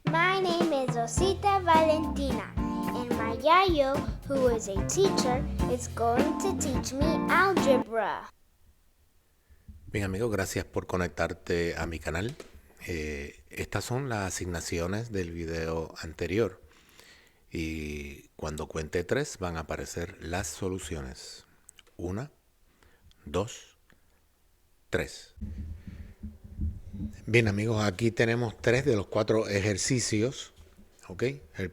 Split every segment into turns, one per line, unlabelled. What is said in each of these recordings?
My name is Osita Valentina, and my yayo, who is a teacher, is going to teach me algebra.
Bien amigos, gracias por conectarte a mi canal. Estas son las asignaciones del video anterior y cuando cuente 3 van a aparecer las soluciones. 1, 2, 3. Bien amigos, aquí tenemos 3 de los 4 ejercicios. ¿Ok? El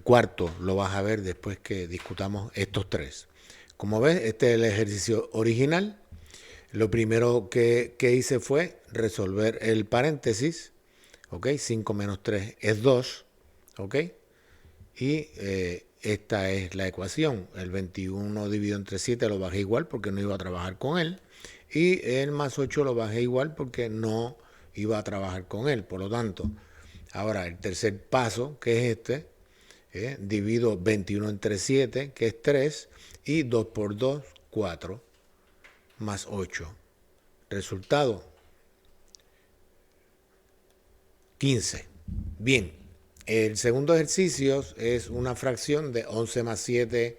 cuarto lo vas a ver después que discutamos estos 3. Como ves, este es el ejercicio original. Lo primero que hice fue resolver el paréntesis. ¿Ok? 5 menos 3 es 2. ¿Ok? Y esta es la ecuación. El 21 dividido entre 7 lo bajé igual porque no iba a trabajar con él. Y el más 8 lo bajé igual porque no iba a trabajar con él. Por lo tanto, ahora el tercer paso, que es este, divido 21 entre 7, que es 3, y 2 por 2, 4, más 8. Resultado, 15. Bien, el segundo ejercicio es una fracción de 11 más 7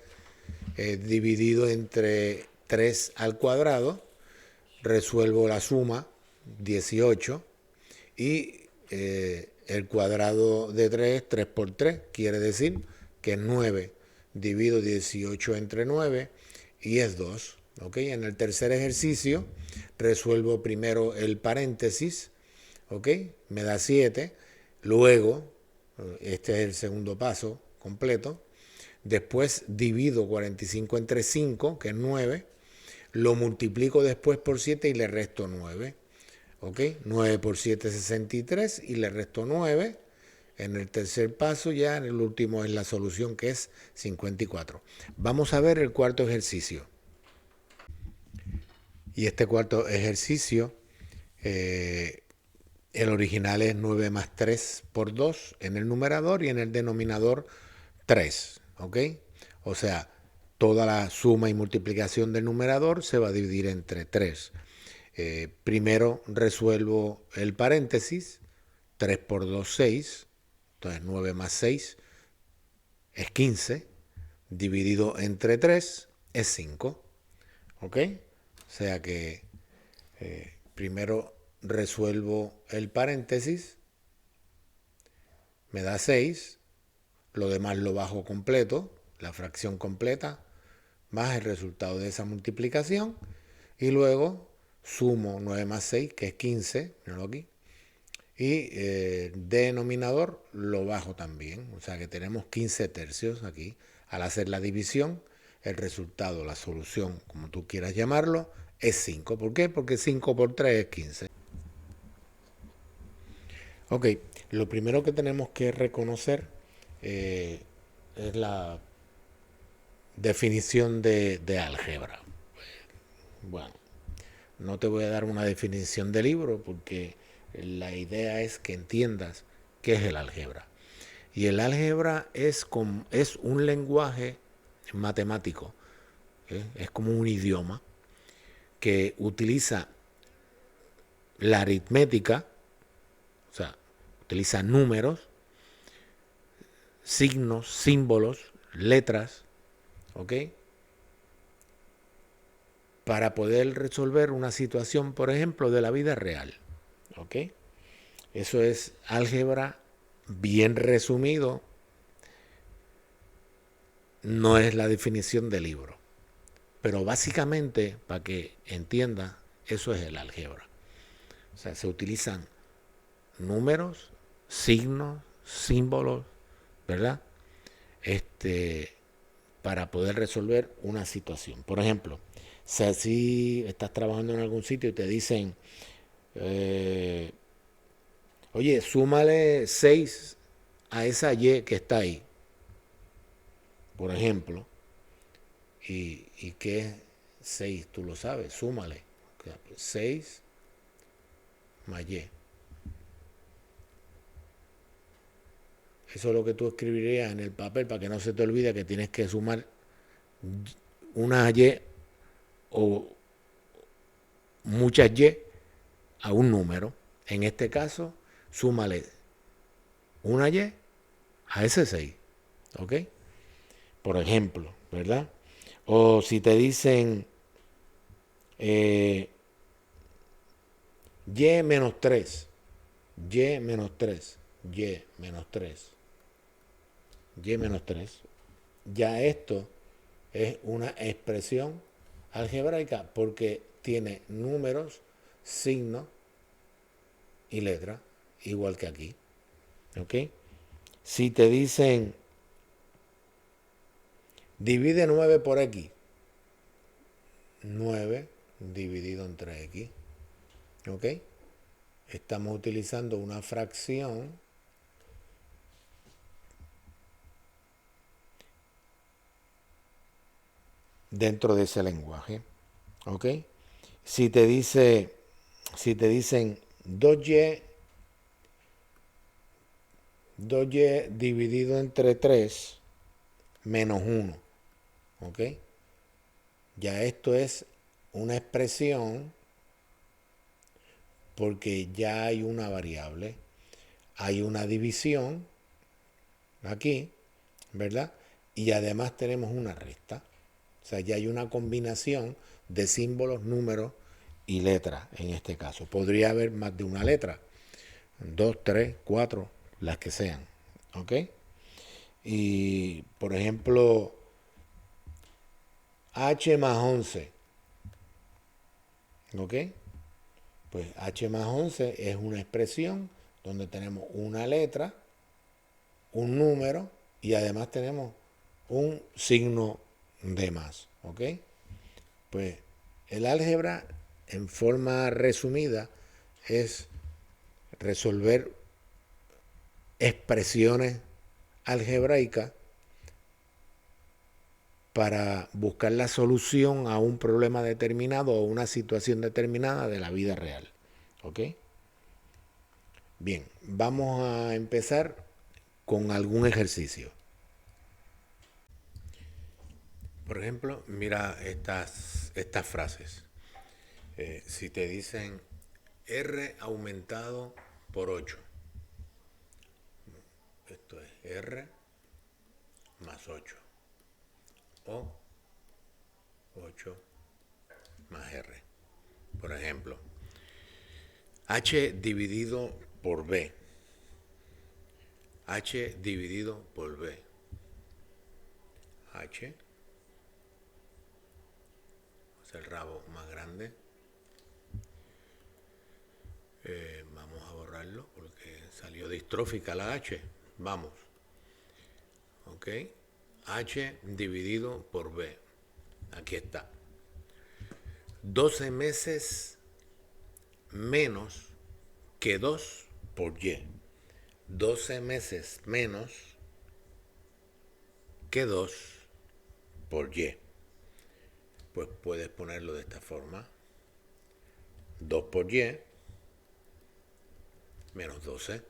dividido entre 3 al cuadrado. Resuelvo la suma, 18, y el cuadrado de 3, 3 por 3, quiere decir que es 9. Divido 18 entre 9 y es 2. ¿Ok? En el tercer ejercicio resuelvo primero el paréntesis. ¿Ok? Me da 7. Luego, este es el segundo paso completo. Después divido 45 entre 5, que es 9. Lo multiplico después por 7 y le resto 9. ¿Ok? 9 por 7 es 63 y le resto 9. En el tercer paso ya, en el último es la solución que es 54. Vamos a ver el cuarto ejercicio. Y este cuarto ejercicio, el original es 9 más 3 por 2 en el numerador y en el denominador 3. ¿Ok? O sea, toda la suma y multiplicación del numerador se va a dividir entre 3. Primero resuelvo el paréntesis. 3 por 2, 6. Entonces 9 más 6 es 15. Dividido entre 3 es 5. ¿Ok? O sea que primero resuelvo el paréntesis. Me da 6. Lo demás lo bajo completo. La fracción completa. Más el resultado de esa multiplicación. Y luego sumo 9 más 6, que es 15. Míralo aquí. Y denominador lo bajo también. O sea que tenemos 15 tercios aquí. Al hacer la división, el resultado, la solución, como tú quieras llamarlo, es 5. ¿Por qué? Porque 5 por 3 es 15. Ok, lo primero que tenemos que reconocer es la definición de álgebra. Bueno, no te voy a dar una definición de libro porque la idea es que entiendas qué es el álgebra. Y el álgebra es un lenguaje matemático, es como un idioma que utiliza la aritmética, o sea, utiliza números, signos, símbolos, letras, ¿ok? Para poder resolver una situación, por ejemplo, de la vida real, ¿ok? Eso es álgebra bien resumido, no es la definición del libro. Pero básicamente, para que entienda, eso es el álgebra. O sea, se utilizan números, signos, símbolos, ¿verdad? Para poder resolver una situación. Por ejemplo, si estás trabajando en algún sitio y te dicen, eh, oye, súmale 6 a esa Y que está ahí, por ejemplo, y que es 6, tú lo sabes, súmale. 6 más Y. Eso es lo que tú escribirías en el papel para que no se te olvide que tienes que sumar una Y o muchas Y a un número. En este caso, súmale una Y a ese 6. ¿Ok? Por ejemplo, ¿verdad? O si te dicen Y menos 3, Y menos 3, Y menos 3, Y menos 3. Ya esto es una expresión algebraica porque tiene números, signos y letras, igual que aquí. ¿Ok? Si te dicen divide 9 por X, 9 dividido entre X. ¿Ok? Estamos utilizando una fracción dentro de ese lenguaje. ¿Ok? Si te dicen 2Y dividido entre 3 menos 1. ¿Ok? Ya esto es una expresión porque ya hay una variable. Hay una división aquí, ¿verdad? Y además tenemos una resta. O sea, ya hay una combinación de símbolos, números y letras en este caso. Podría haber más de una letra. 2, 3, 4, las que sean. ¿Ok? Y, por ejemplo, H más 11. ¿Ok? Pues H más 11 es una expresión donde tenemos una letra, un número y además tenemos un signo de más. ¿Ok? Pues el álgebra, en forma resumida, es resolver expresiones algebraicas para buscar la solución a un problema determinado o una situación determinada de la vida real. ¿Ok? Bien, vamos a empezar con algún ejercicio. Por ejemplo, mira estas frases. Si te dicen R aumentado por 8, esto es R más 8 o 8 más R. Por ejemplo, H dividido por B. H dividido por B. H. Es el rabo más grande. Vamos a borrarlo porque salió distrófica la H. Vamos. ¿Ok? H dividido por B. Aquí está. 12 meses menos que 2 por Y. 12 meses menos que 2 por Y. Pues puedes ponerlo de esta forma. 2 por Y menos 12.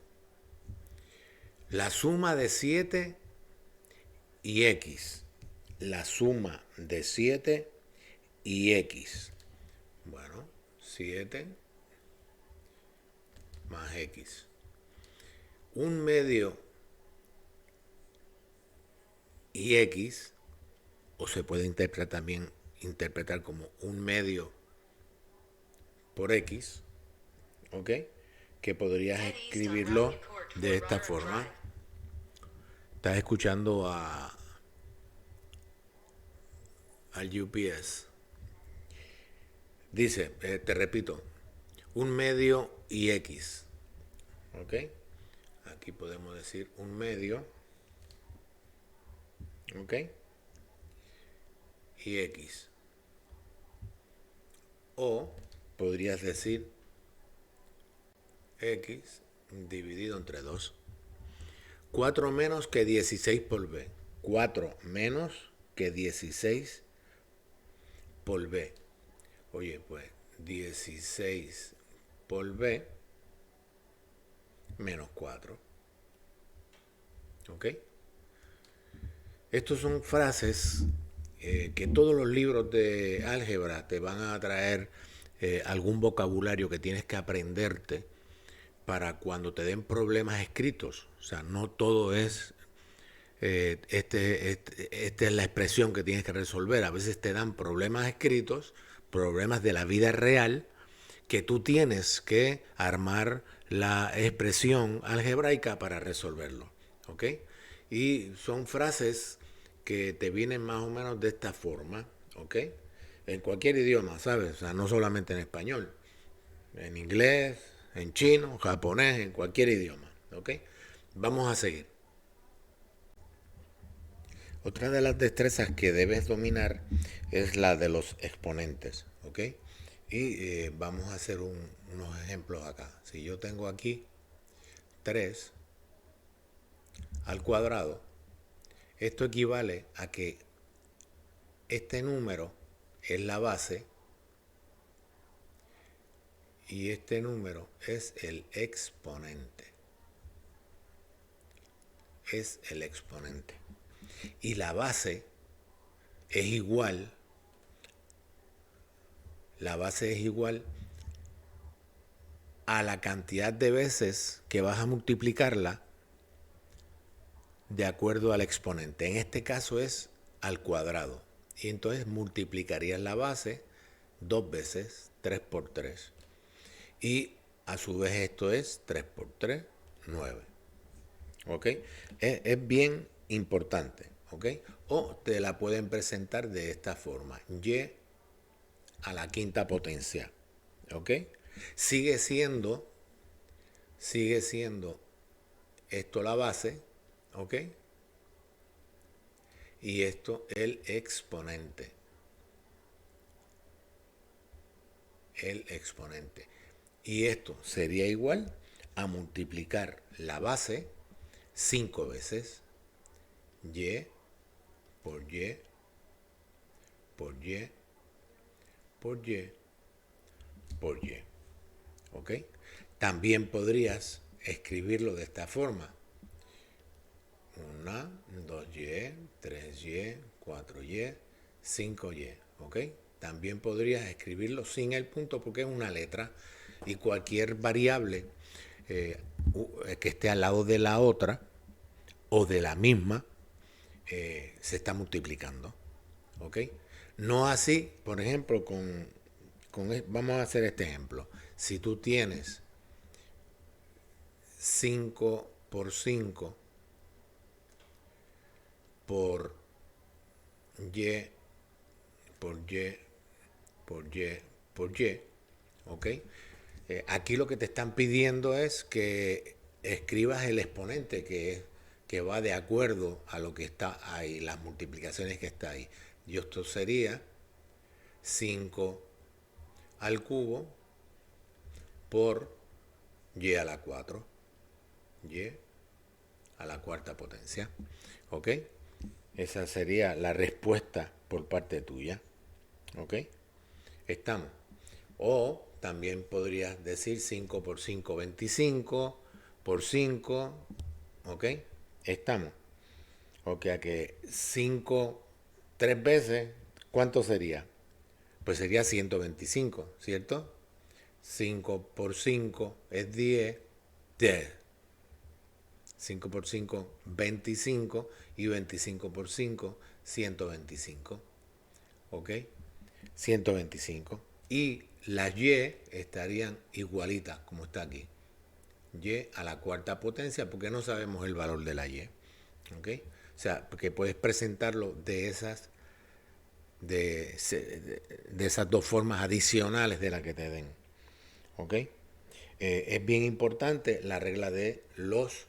La suma de 7 y X. La suma de 7 y X. Bueno, 7 más X. Un medio y X, o se puede interpretar como un medio por X, ¿ok? Que podrías escribirlo de esta forma. Estás escuchando al UPS. Dice, te repito, un medio y X, ¿ok? Aquí podemos decir un medio, ¿ok? Y X. O podrías decir X dividido entre 2. 4 menos que 16 por B. 4 menos que 16 por B. Oye, pues 16 por B menos 4. ¿Ok? Estos son frases que todos los libros de álgebra te van a traer algún vocabulario que tienes que aprenderte para cuando te den problemas escritos. O sea, no todo es, esta es la expresión que tienes que resolver. A veces te dan problemas escritos, problemas de la vida real, que tú tienes que armar la expresión algebraica para resolverlo. ¿Ok? Y son frases que te vienen más o menos de esta forma. ¿Ok? En cualquier idioma, ¿sabes? O sea, no solamente en español. En inglés, en chino, japonés, en cualquier idioma. ¿Ok? Vamos a seguir. Otra de las destrezas que debes dominar es la de los exponentes. ¿Ok? Y vamos a hacer unos ejemplos acá. Si yo tengo aquí 3 al cuadrado, esto equivale a que este número es la base y este número es el exponente. Es el exponente. Y la base es igual, a la cantidad de veces que vas a multiplicarla de acuerdo al exponente. En este caso es al cuadrado. Y entonces multiplicarías la base 2 veces, 3 por 3. Y a su vez esto es 3 por 3, 9. ¿Ok? Es bien importante. ¿Ok? O te la pueden presentar de esta forma. Y a la quinta potencia. ¿Ok? Sigue siendo esto la base. ¿Ok? Y esto el exponente. El exponente. Y esto sería igual a multiplicar la base 5 veces y por y por y por y por y. ¿Ok? También podrías escribirlo de esta forma. 1, 2y, 3y, 4y, 5y. ¿Ok? También podrías escribirlo sin el punto porque es una letra y cualquier variable que esté al lado de la otra o de la misma se está multiplicando. ¿Ok? No así, por ejemplo, vamos a hacer este ejemplo. Si tú tienes 5 por 5 por y por y por y por y, ¿ok? Aquí lo que te están pidiendo es que escribas el exponente que va de acuerdo a lo que está ahí, las multiplicaciones que está ahí. Y esto sería 5 al cubo por y a la 4. Y a la cuarta potencia. ¿Ok? Esa sería la respuesta por parte tuya. ¿Ok? Estamos. O también podrías decir 5 por 5, 25 por 5. ¿Ok? Estamos. Ok, a que 5 3 veces, ¿cuánto sería? Pues sería 125, ¿cierto? 5 por 5 es 10. 10. 5 por 5, 25. Y 25 por 5, 125. ¿Ok? 125. Y las y estarían igualitas, como está aquí. Y a la cuarta potencia, porque no sabemos el valor de la y. ¿Ok? O sea, porque puedes presentarlo de esas dos formas adicionales de la que te den. ¿Ok? Es bien importante la regla de los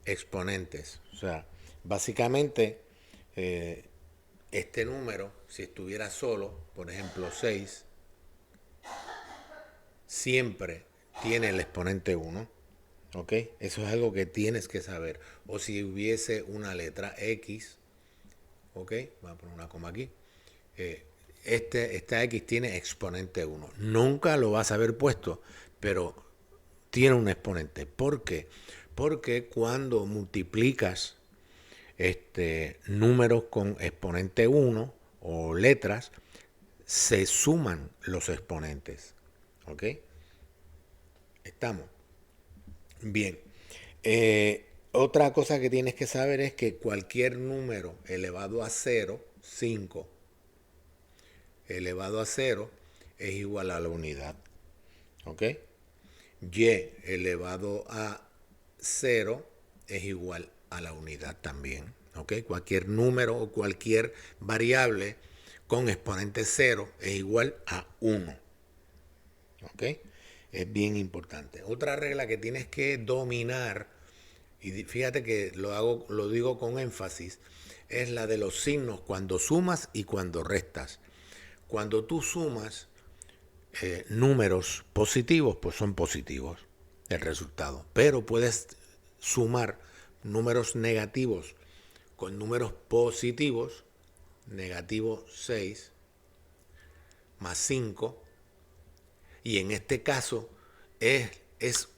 exponentes. O sea, básicamente este número, si estuviera solo, por ejemplo 6, siempre tiene el exponente 1. ¿Ok? Eso es algo que tienes que saber. O si hubiese una letra X, ¿ok? Voy a poner una coma aquí. Esta X tiene exponente 1. Nunca lo vas a haber puesto, pero tiene un exponente. ¿Por qué? Porque cuando multiplicas números con exponente 1 o letras, se suman los exponentes. ¿Ok? Estamos. Bien. Otra cosa que tienes que saber es que cualquier número elevado a cero, 5 elevado a cero, es igual a la unidad. ¿Ok? Y elevado a cero es igual a la unidad también. ¿Ok? Cualquier número o cualquier variable con exponente cero es igual a 1. ¿Ok? Es bien importante. Otra regla que tienes que dominar, y fíjate que lo digo con énfasis, es la de los signos cuando sumas y cuando restas. Cuando tú sumas números positivos, pues son positivos el resultado. Pero puedes sumar números negativos con números positivos, negativo 6 más 5, y en este caso es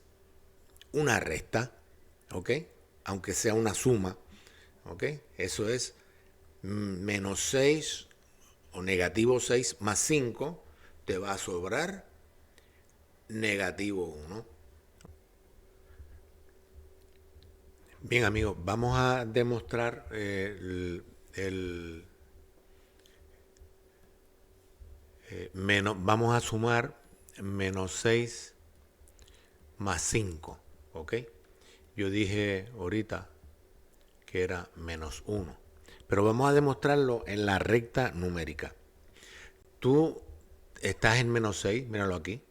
una resta, ¿ok? Aunque sea una suma, ¿ok? Eso es menos 6 o negativo 6 más 5, te va a sobrar negativo 1. Bien, amigos, vamos a demostrar vamos a sumar menos 6 más 5, ¿ok? Yo dije ahorita que era menos 1, pero vamos a demostrarlo en la recta numérica. Tú estás en menos 6, míralo aquí,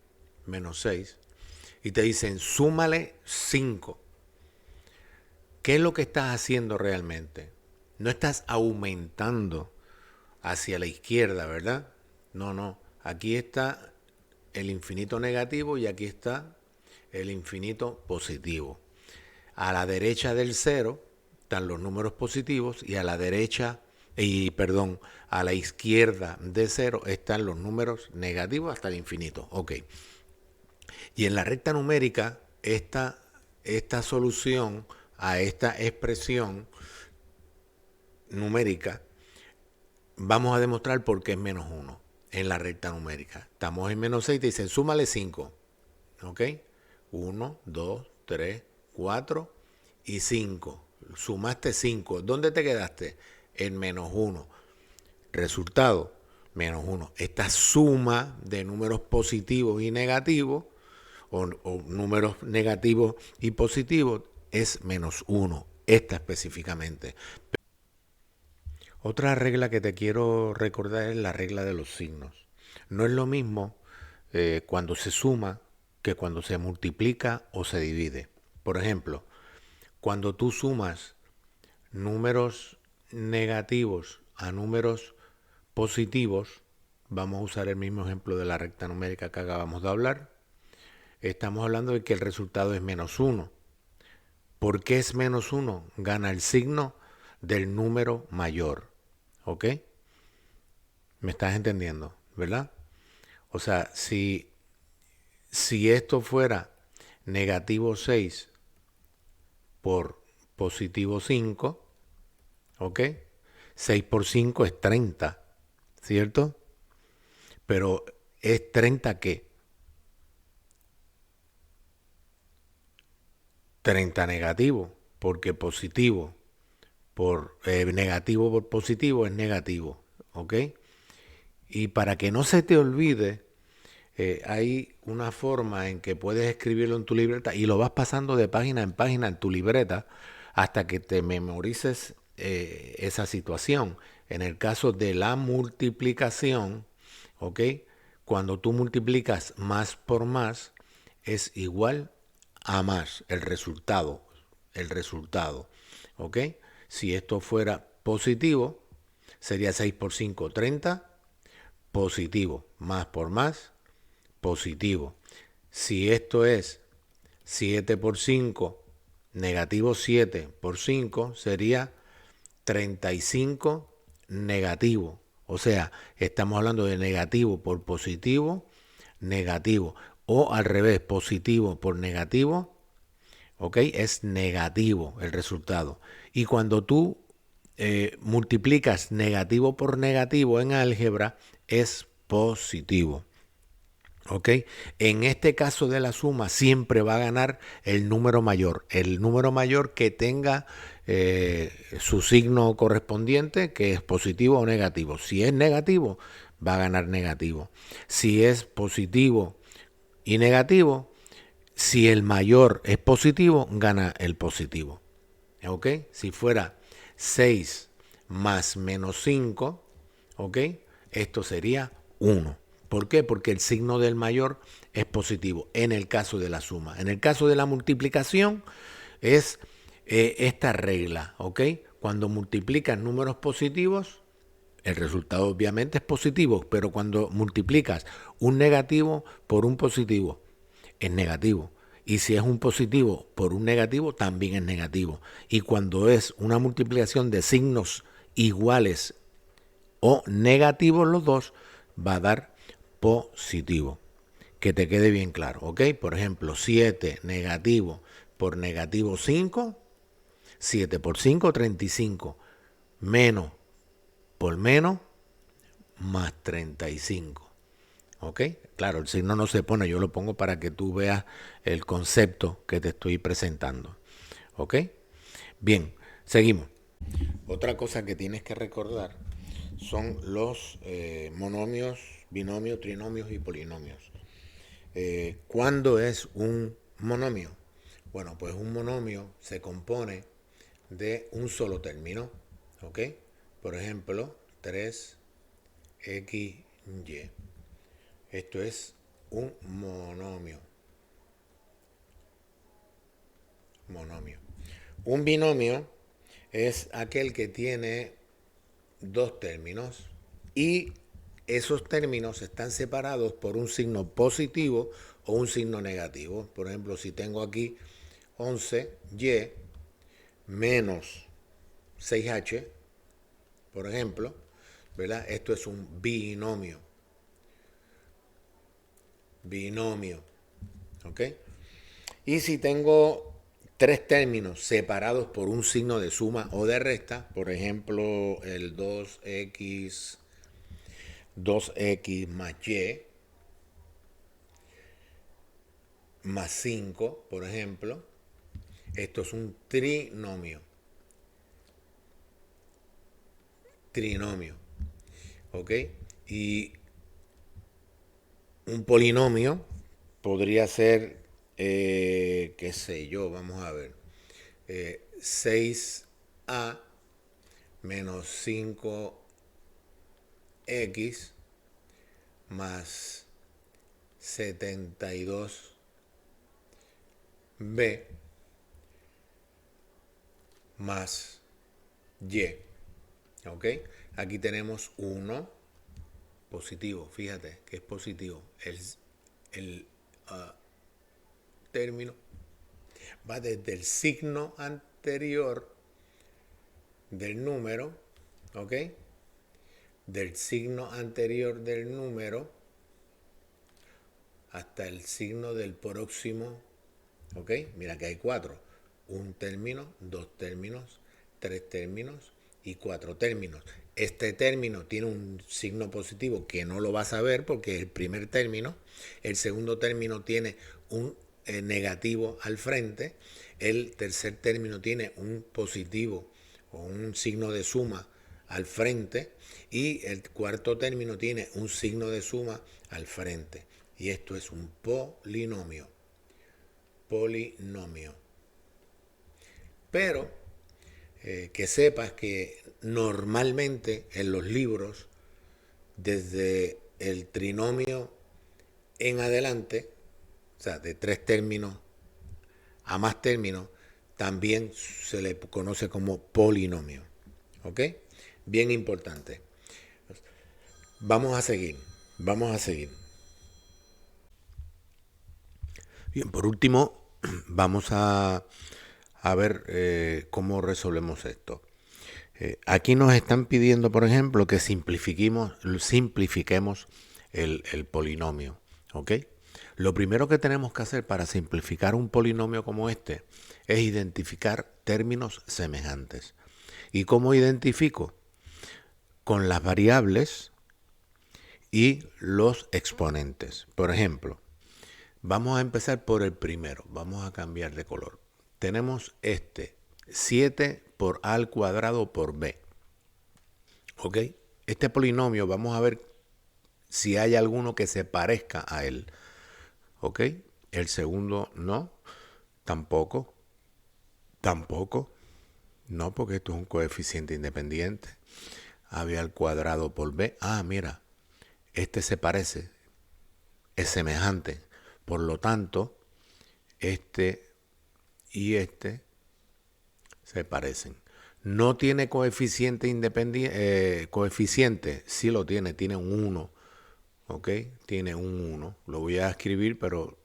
menos 6, y te dicen súmale 5. ¿Qué es lo que estás haciendo realmente? No estás aumentando hacia la izquierda, ¿verdad? No. Aquí está el infinito negativo y aquí está el infinito positivo. A la derecha del cero están los números positivos y a la izquierda de cero están los números negativos hasta el infinito. Ok. Y en la recta numérica, esta solución a esta expresión numérica, vamos a demostrar por qué es menos 1 en la recta numérica. Estamos en menos 6, te dicen súmale 5. ¿Ok? 1, 2, 3, 4 y 5. Sumaste 5. ¿Dónde te quedaste? En menos 1. Resultado, menos 1. Esta suma de números positivos y negativos, o números negativos y positivos, es menos 1. Esta específicamente. Otra regla que te quiero recordar es la regla de los signos. No es lo mismo cuando se suma que cuando se multiplica o se divide. Por ejemplo, cuando tú sumas números negativos a números positivos, vamos a usar el mismo ejemplo de la recta numérica que acabamos de hablar, estamos hablando de que el resultado es menos 1. ¿Por qué es menos 1? Gana el signo del número mayor. ¿Ok? ¿Me estás entendiendo? ¿Verdad? O sea, si esto fuera negativo 6 por positivo 5, ¿ok? 6 por 5 es 30, ¿cierto? Pero ¿es 30 qué? 30 negativo, porque positivo por negativo por positivo es negativo, ¿ok? Y para que no se te olvide, hay una forma en que puedes escribirlo en tu libreta y lo vas pasando de página en página en tu libreta hasta que te memorices esa situación. En el caso de la multiplicación, ¿ok? Cuando tú multiplicas más por más, es igual a más, el resultado, ¿ok? Si esto fuera positivo, sería 6 por 5, 30, positivo, más por más, positivo. Si esto es 7 por 5, negativo 7 por 5, sería 35 negativo. O sea, estamos hablando de negativo por positivo, negativo. O al revés, positivo por negativo, ¿ok? Es negativo el resultado. Y cuando tú multiplicas negativo por negativo en álgebra, es positivo. ¿Ok? En este caso de la suma siempre va a ganar el número mayor que tenga su signo correspondiente, que es positivo o negativo. Si es negativo, va a ganar negativo. Si es positivo y negativo, si el mayor es positivo, gana el positivo. ¿Ok? Si fuera 6 más menos 5, ¿ok? Esto sería 1. ¿Por qué? Porque el signo del mayor es positivo en el caso de la suma. En el caso de la multiplicación es esta regla, ¿ok? Cuando multiplicas números positivos, el resultado obviamente es positivo, pero cuando multiplicas un negativo por un positivo, es negativo. Y si es un positivo por un negativo, también es negativo. Y cuando es una multiplicación de signos iguales o negativos los dos, va a dar positivo. Que te quede bien claro, ¿ok? Por ejemplo, 7 negativo por negativo 5, 7 por 5, 35, menos por menos, más 35. ¿Ok? Claro, el signo no se pone, yo lo pongo para que tú veas el concepto que te estoy presentando. ¿Ok? Bien, seguimos. Otra cosa que tienes que recordar son los monomios, binomios, trinomios y polinomios. ¿Cuándo es un monomio? Bueno, pues un monomio se compone de un solo término. ¿Ok? Por ejemplo, 3xy. Esto es un monomio. Monomio. Un binomio es aquel que tiene dos términos y esos términos están separados por un signo positivo o un signo negativo. Por ejemplo, si tengo aquí 11y menos 6h, por ejemplo, ¿verdad? Esto es un binomio. Binomio. ¿Ok? Y si tengo tres términos separados por un signo de suma o de resta, por ejemplo, el 2x más y más 5, por ejemplo, esto es un trinomio. Trinomio. ¿Ok? Y un polinomio podría ser, qué sé yo, vamos a ver, 6a menos 5x más 72b más y. ¿Ok? Aquí tenemos 1 positivo, fíjate que es positivo. El término va desde el signo anterior del número, ¿ok? Del signo anterior del número hasta el signo del próximo, ¿ok? Mira que hay 4. Un término, 2 términos, 3 términos y 4 términos. Este término tiene un signo positivo que no lo vas a ver porque es el primer término. El segundo término tiene un negativo al frente. El tercer término tiene un positivo o un signo de suma al frente. Y el cuarto término tiene un signo de suma al frente. Y esto es un polinomio. Polinomio. Pero que sepas que normalmente en los libros, desde el trinomio en adelante, o sea, de 3 términos a más términos, también se le conoce como polinomio. ¿Ok? Bien importante. Vamos a seguir. Vamos a seguir. Bien, por último, vamos a ver cómo resolvemos esto. Aquí nos están pidiendo, por ejemplo, que simplifiquemos el polinomio. ¿Ok? Lo primero que tenemos que hacer para simplificar un polinomio como este es identificar términos semejantes. ¿Y cómo identifico? Con las variables y los exponentes. Por ejemplo, vamos a empezar por el primero. Vamos a cambiar de color. Tenemos 7 por a al cuadrado por b. ¿Ok? Este polinomio vamos a ver si hay alguno que se parezca a él. ¿Ok? El segundo no. Tampoco. Tampoco. No, porque esto es un coeficiente independiente. AB al cuadrado por b. Ah, mira. Este se parece. Es semejante. Por lo tanto, este y este se parecen. No tiene coeficiente independiente. Coeficiente, sí lo tiene. Tiene un 1. ¿Ok? Tiene un 1. Lo voy a escribir, pero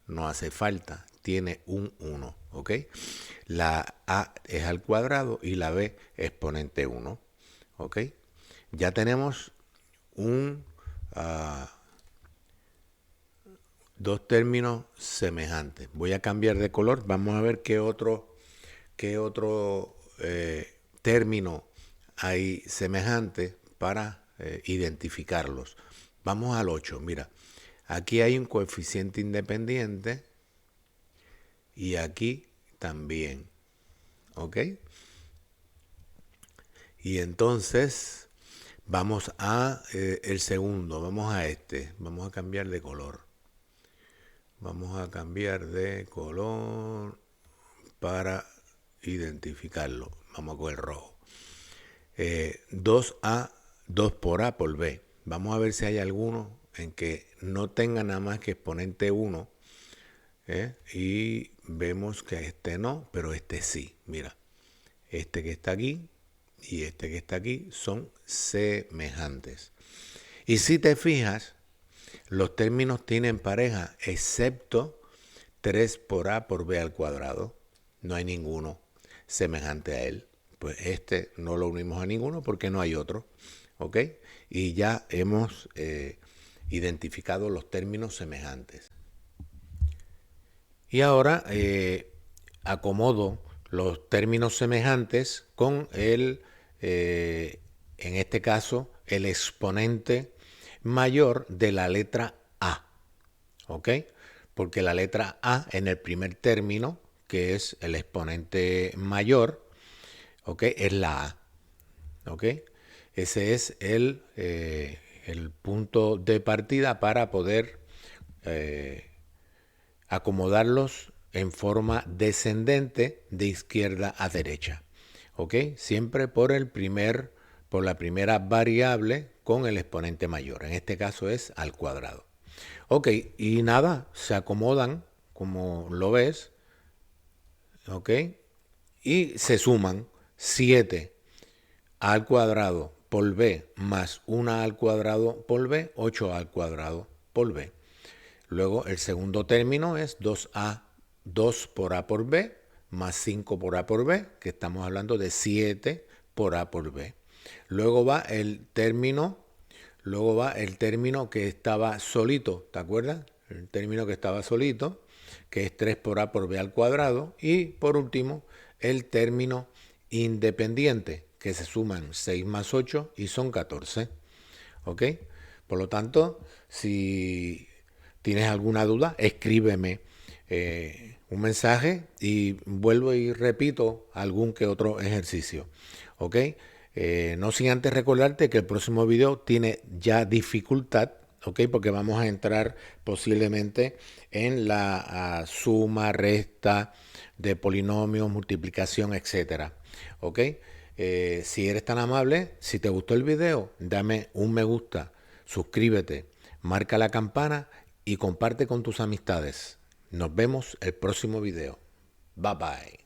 no hace falta. Tiene un 1. ¿Ok? La A es al cuadrado y la B exponente 1. ¿Ok? Ya tenemos dos términos semejantes. Voy a cambiar de color. Vamos a ver qué otro término hay semejante para identificarlos. Vamos al 8. Mira, aquí hay un coeficiente independiente y aquí también. ¿Ok? Y entonces vamos a el segundo. Vamos a este. Vamos a cambiar de color. Vamos a cambiar de color para identificarlo. Vamos con el rojo. 2 por A por B. Vamos a ver si hay alguno en que no tenga nada más que exponente 1. Y vemos que este no, pero este sí. Mira, este que está aquí y este que está aquí son semejantes. Y si te fijas, los términos tienen pareja, excepto 3 por A por B al cuadrado. No hay ninguno semejante a él. Pues este no lo unimos a ninguno porque no hay otro. ¿Ok? Y ya hemos identificado los términos semejantes. Y ahora acomodo los términos semejantes con en este caso, el exponente mayor de la letra A. ¿Ok? Porque la letra A en el primer término, que es el exponente mayor, ¿ok? Es la A. ¿Ok? Ese es el punto de partida para poder acomodarlos en forma descendente de izquierda a derecha. ¿Ok? Siempre por la primera variable con el exponente mayor. En este caso es al cuadrado. Ok, y nada, se acomodan como lo ves. ¿Ok? Y se suman 7 al cuadrado por b más 1 al cuadrado por b, 8 al cuadrado por b. Luego el segundo término es 2 por a por b más 5 por a por b, que estamos hablando de 7 por a por b. Luego va el término que estaba solito, ¿te acuerdas? El término que estaba solito, que es 3 por a por b al cuadrado. Y por último, el término independiente, que se suman 6 más 8 y son 14. ¿Ok? Por lo tanto, si tienes alguna duda, escríbeme un mensaje y vuelvo y repito algún que otro ejercicio. ¿Ok? No sin antes recordarte que el próximo video tiene ya dificultad, ¿ok? Porque vamos a entrar posiblemente en la suma, resta de polinomios, multiplicación, etcétera. ¿Ok? Si eres tan amable, si te gustó el video, dame un me gusta, suscríbete, marca la campana y comparte con tus amistades. Nos vemos el próximo video. Bye bye.